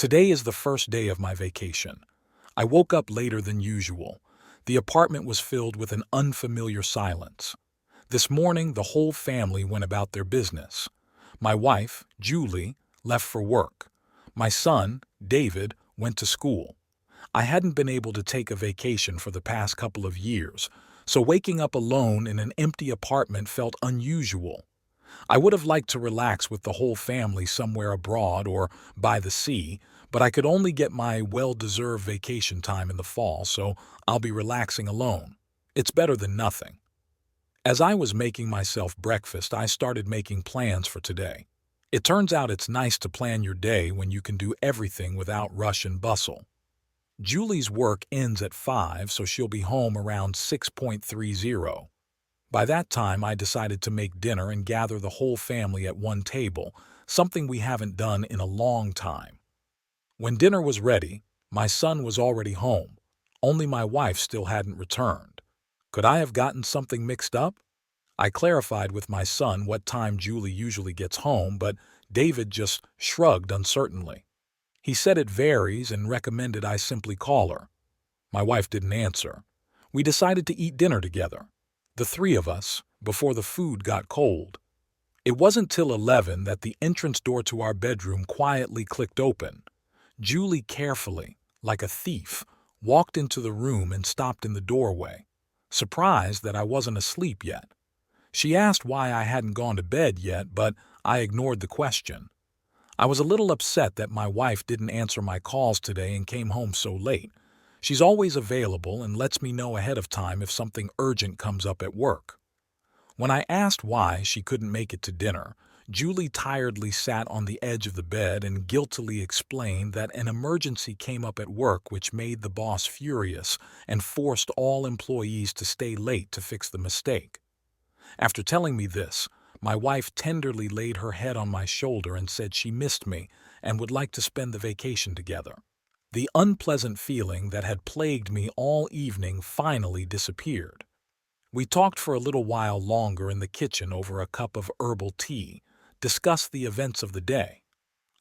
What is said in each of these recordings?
Today is the first day of my vacation. I woke up later than usual. The apartment was filled with an unfamiliar silence. This morning, the whole family went about their business. My wife, Julie, left for work. My son, David, went to school. I hadn't been able to take a vacation for the past couple of years, so waking up alone in an empty apartment felt unusual. I would have liked to relax with the whole family somewhere abroad or by the sea, but I could only get my well-deserved vacation time in the fall, so I'll be relaxing alone. It's better than nothing. As I was making myself breakfast, I started making plans for today. It turns out it's nice to plan your day when you can do everything without rush and bustle. Julie's work ends at 5, so she'll be home around 6:30. By that time, I decided to make dinner and gather the whole family at one table, something we haven't done in a long time. When dinner was ready, my son was already home. Only my wife still hadn't returned. Could I have gotten something mixed up? I clarified with my son what time Julie usually gets home, but David just shrugged uncertainly. He said it varies and recommended I simply call her. My wife didn't answer. We decided to eat dinner together, the three of us, before the food got cold. It wasn't till 11 that the entrance door to our bedroom quietly clicked open. Julie carefully, like a thief, walked into the room and stopped in the doorway, surprised that I wasn't asleep yet. She asked why I hadn't gone to bed yet, but I ignored the question. I was a little upset that my wife didn't answer my calls today and came home so late. She's always available and lets me know ahead of time if something urgent comes up at work. When I asked why she couldn't make it to dinner, Julie tiredly sat on the edge of the bed and guiltily explained that an emergency came up at work which made the boss furious and forced all employees to stay late to fix the mistake. After telling me this, my wife tenderly laid her head on my shoulder and said she missed me and would like to spend the vacation together. The unpleasant feeling that had plagued me all evening finally disappeared. We talked for a little while longer in the kitchen over a cup of herbal tea, discussed the events of the day.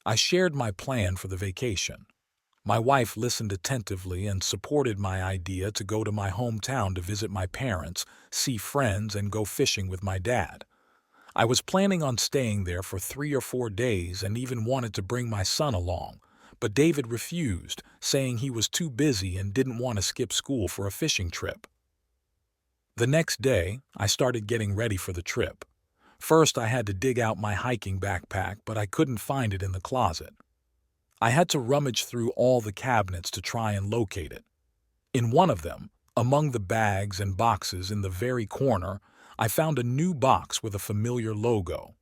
I shared my plan for the vacation. My wife listened attentively and supported my idea to go to my hometown to visit my parents, see friends, and go fishing with my dad. I was planning on staying there for 3 or 4 days and even wanted to bring my son along, but David refused, saying he was too busy and didn't want to skip school for a fishing trip. The next day, I started getting ready for the trip. First, I had to dig out my hiking backpack, but I couldn't find it in the closet. I had to rummage through all the cabinets to try and locate it. In one of them, among the bags and boxes in the very corner, I found a new box with a familiar logo.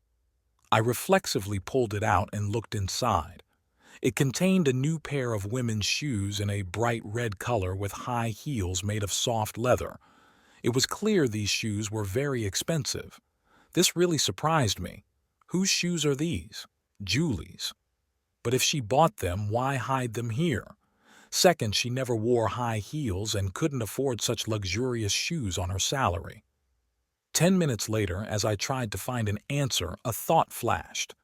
I reflexively pulled it out and looked inside. It contained a new pair of women's shoes in a bright red color with high heels made of soft leather. It was clear these shoes were very expensive. This really surprised me. Whose shoes are these? Julie's. But if she bought them, why hide them here? Second, she never wore high heels and couldn't afford such luxurious shoes on her salary. 10 minutes later, as I tried to find an answer, a thought flashed.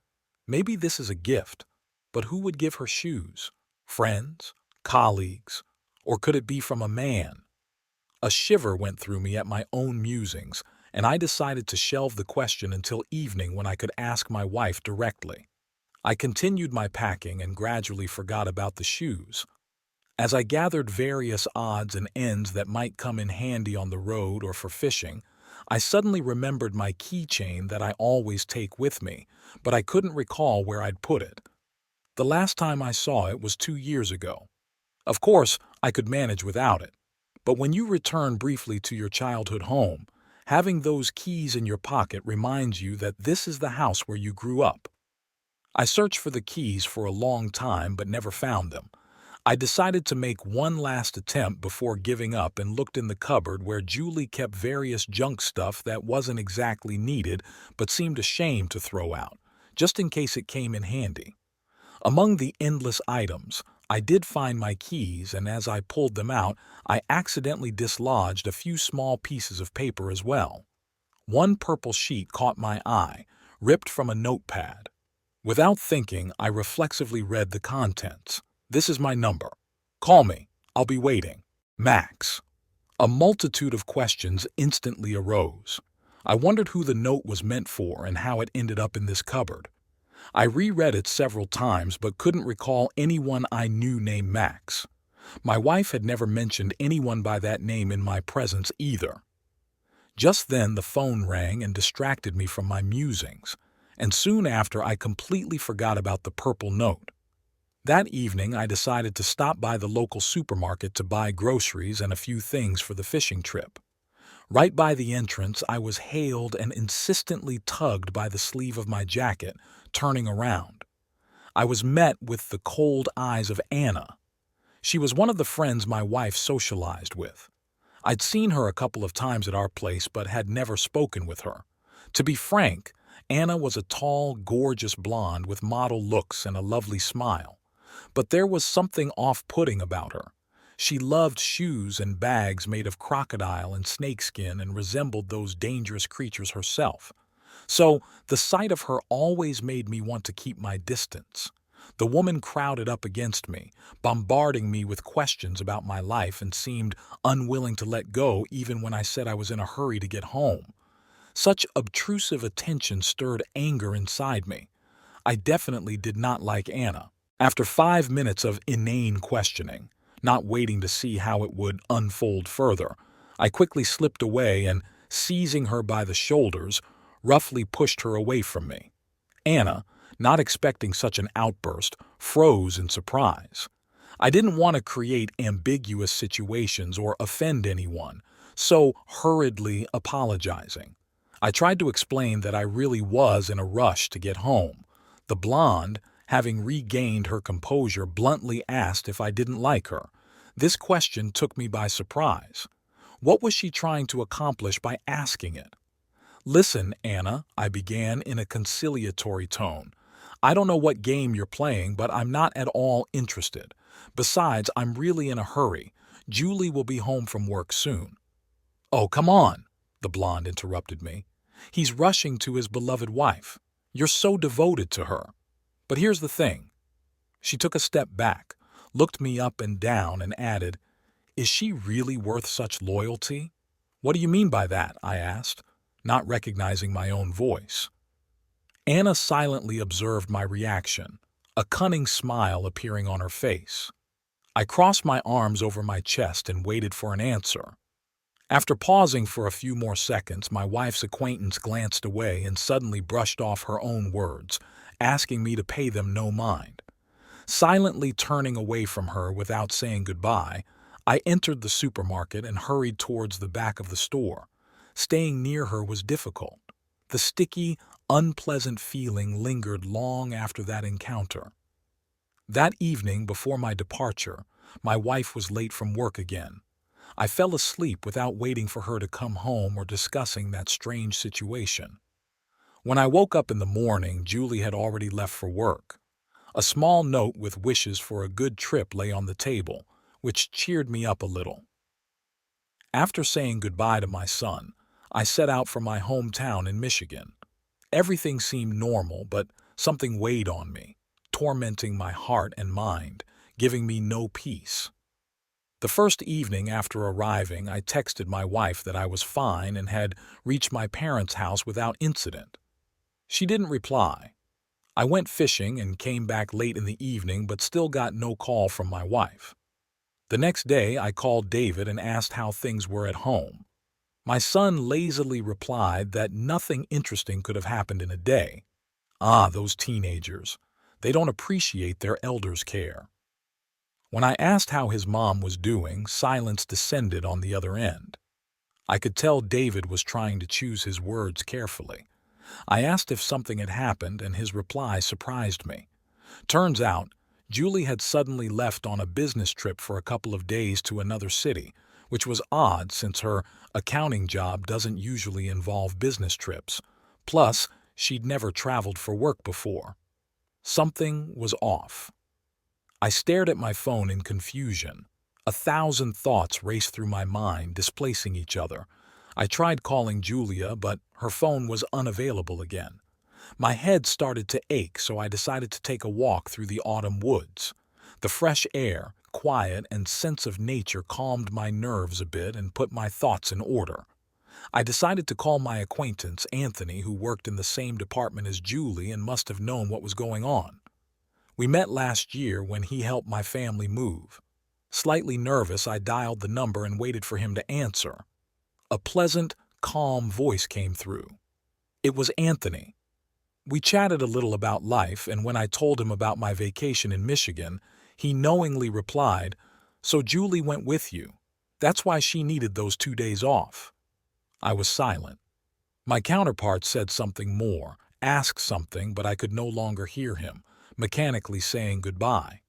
Maybe this is a gift, but who would give her shoes? Friends? Colleagues? Or could it be from a man? A shiver went through me at my own musings, and I decided to shelve the question until evening when I could ask my wife directly. I continued my packing and gradually forgot about the shoes. As I gathered various odds and ends that might come in handy on the road or for fishing, I suddenly remembered my keychain that I always take with me, but I couldn't recall where I'd put it. The last time I saw it was 2 years ago. Of course, I could manage without it. But when you return briefly to your childhood home, having those keys in your pocket reminds you that this is the house where you grew up. I searched for the keys for a long time but never found them. I decided to make one last attempt before giving up and looked in the cupboard where Julie kept various junk stuff that wasn't exactly needed but seemed ashamed to throw out, just in case it came in handy. Among the endless items, I did find my keys, and as I pulled them out, I accidentally dislodged a few small pieces of paper as well. One purple sheet caught my eye, ripped from a notepad. Without thinking, I reflexively read the contents. "This is my number. Call me. I'll be waiting. Max." A multitude of questions instantly arose. I wondered who the note was meant for and how it ended up in this cupboard. I reread it several times but couldn't recall anyone I knew named Max. My wife had never mentioned anyone by that name in my presence either. Just then the phone rang and distracted me from my musings, and soon after I completely forgot about the purple note. That evening I decided to stop by the local supermarket to buy groceries and a few things for the fishing trip. Right by the entrance I was hailed and insistently tugged by the sleeve of my jacket, turning around. I was met with the cold eyes of Anna. She was one of the friends my wife socialized with. I'd seen her a couple of times at our place but had never spoken with her. To be frank, Anna was a tall, gorgeous blonde with model looks and a lovely smile. But there was something off-putting about her. She loved shoes and bags made of crocodile and snakeskin and resembled those dangerous creatures herself. So the sight of her always made me want to keep my distance. The woman crowded up against me, bombarding me with questions about my life and seemed unwilling to let go even when I said I was in a hurry to get home. Such obtrusive attention stirred anger inside me. I definitely did not like Anna. After 5 minutes of inane questioning, not waiting to see how it would unfold further, I quickly slipped away and, seizing her by the shoulders, roughly pushed her away from me. Anna, not expecting such an outburst, froze in surprise. I didn't want to create ambiguous situations or offend anyone, so hurriedly apologizing. I tried to explain that I really was in a rush to get home. The blonde, having regained her composure, bluntly asked if I didn't like her. This question took me by surprise. What was she trying to accomplish by asking it? "Listen, Anna," I began in a conciliatory tone. "I don't know what game you're playing, but I'm not at all interested. Besides, I'm really in a hurry. Julie will be home from work soon." "Oh, come on," the blonde interrupted me. "He's rushing to his beloved wife. You're so devoted to her. But here's the thing." She took a step back, looked me up and down, and added, "Is she really worth such loyalty?" "What do you mean by that?" I asked, not recognizing my own voice. Anna silently observed my reaction, a cunning smile appearing on her face. I crossed my arms over my chest and waited for an answer. After pausing for a few more seconds, my wife's acquaintance glanced away and suddenly brushed off her own words, asking me to pay them no mind. Silently turning away from her without saying goodbye, I entered the supermarket and hurried towards the back of the store. Staying near her was difficult. The sticky, unpleasant feeling lingered long after that encounter. That evening, before my departure, my wife was late from work again. I fell asleep without waiting for her to come home or discussing that strange situation. When I woke up in the morning, Julie had already left for work. A small note with wishes for a good trip lay on the table, which cheered me up a little. After saying goodbye to my son, I set out for my hometown in Michigan. Everything seemed normal, but something weighed on me, tormenting my heart and mind, giving me no peace. The first evening after arriving, I texted my wife that I was fine and had reached my parents' house without incident. She didn't reply. I went fishing and came back late in the evening but still got no call from my wife. The next day, I called David and asked how things were at home. My son lazily replied that nothing interesting could have happened in a day. Ah, those teenagers. They don't appreciate their elders' care. When I asked how his mom was doing, silence descended on the other end. I could tell David was trying to choose his words carefully. I asked if something had happened, and his reply surprised me. Turns out, Julie had suddenly left on a business trip for a couple of days to another city, which was odd since her accounting job doesn't usually involve business trips. Plus, she'd never traveled for work before. Something was off. I stared at my phone in confusion. 1,000 thoughts raced through my mind, displacing each other. I tried calling Julia, but her phone was unavailable again. My head started to ache, so I decided to take a walk through the autumn woods. The fresh air, quiet, and sense of nature calmed my nerves a bit and put my thoughts in order. I decided to call my acquaintance, Anthony, who worked in the same department as Julie and must have known what was going on. We met last year when he helped my family move. Slightly nervous, I dialed the number and waited for him to answer. A pleasant, calm voice came through. It was Anthony. We chatted a little about life, and when I told him about my vacation in Michigan, he knowingly replied, "So Julie went with you. That's why she needed those 2 days off." I was silent. My counterpart said something more, asked something, but I could no longer hear him, mechanically saying goodbye.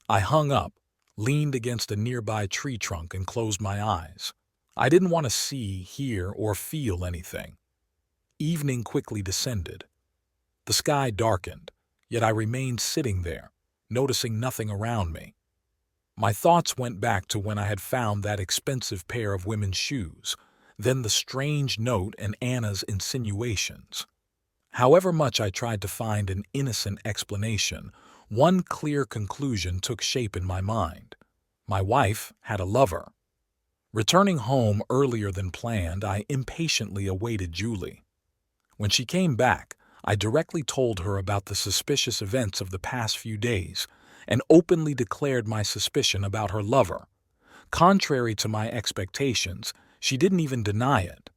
I hung up, leaned against a nearby tree trunk, and closed my eyes. I didn't want to see, hear, or feel anything. Evening quickly descended. The sky darkened, yet I remained sitting there, noticing nothing around me. My thoughts went back to when I had found that expensive pair of women's shoes, then the strange note and Anna's insinuations. However much I tried to find an innocent explanation, one clear conclusion took shape in my mind. My wife had a lover. Returning home earlier than planned, I impatiently awaited Julie. When she came back, I directly told her about the suspicious events of the past few days and openly declared my suspicion about her lover. Contrary to my expectations, she didn't even deny it.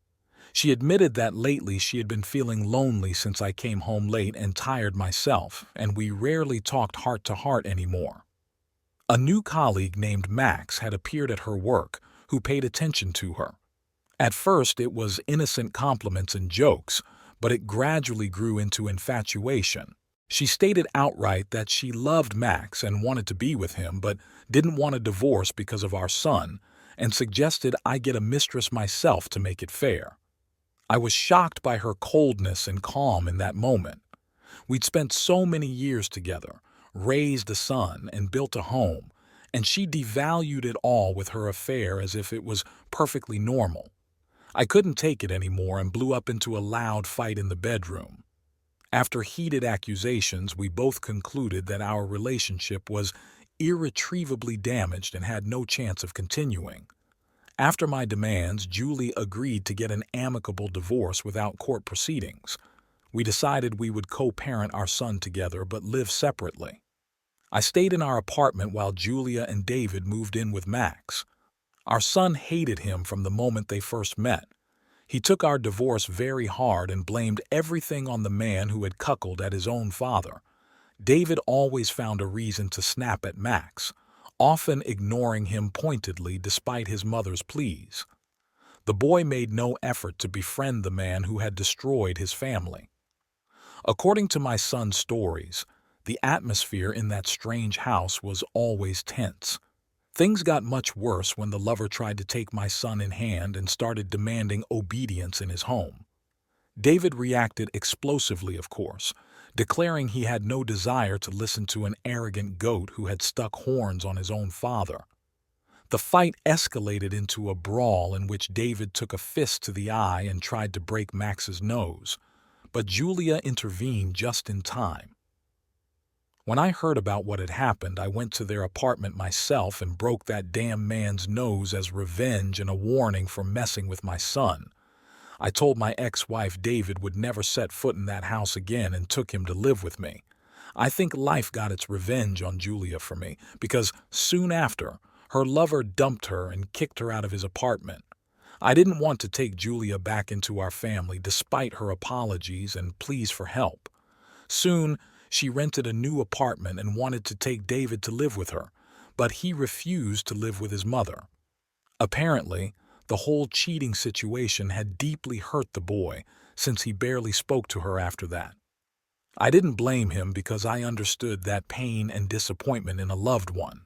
She admitted that lately she had been feeling lonely since I came home late and tired myself, and we rarely talked heart to heart anymore. A new colleague named Max had appeared at her work, who paid attention to her. At first it was innocent compliments and jokes, but it gradually grew into infatuation. She stated outright that she loved Max and wanted to be with him, but didn't want a divorce because of our son, and suggested I get a mistress myself to make it fair. I was shocked by her coldness and calm in that moment. We'd spent so many years together, raised a son, and built a home, and she devalued it all with her affair as if it was perfectly normal. I couldn't take it anymore and blew up into a loud fight in the bedroom. After heated accusations, we both concluded that our relationship was irretrievably damaged and had no chance of continuing. After my demands, Julie agreed to get an amicable divorce without court proceedings. We decided we would co-parent our son together but live separately. I stayed in our apartment while Julia and David moved in with Max. Our son hated him from the moment they first met. He took our divorce very hard and blamed everything on the man who had cuckolded at his own father. David always found a reason to snap at Max, often ignoring him pointedly despite his mother's pleas. The boy made no effort to befriend the man who had destroyed his family. According to my son's stories, the atmosphere in that strange house was always tense. Things got much worse when the lover tried to take my son in hand and started demanding obedience in his home. David reacted explosively, of course, declaring he had no desire to listen to an arrogant goat who had stuck horns on his own father. The fight escalated into a brawl in which David took a fist to the eye and tried to break Max's nose, but Julia intervened just in time. When I heard about what had happened, I went to their apartment myself and broke that damn man's nose as revenge and a warning for messing with my son. I told my ex-wife David would never set foot in that house again and took him to live with me. I think life got its revenge on Julia for me, because soon after, her lover dumped her and kicked her out of his apartment. I didn't want to take Julia back into our family despite her apologies and pleas for help. Soon, she rented a new apartment and wanted to take David to live with her, but he refused to live with his mother. Apparently, the whole cheating situation had deeply hurt the boy, since he barely spoke to her after that. I didn't blame him because I understood that pain and disappointment in a loved one.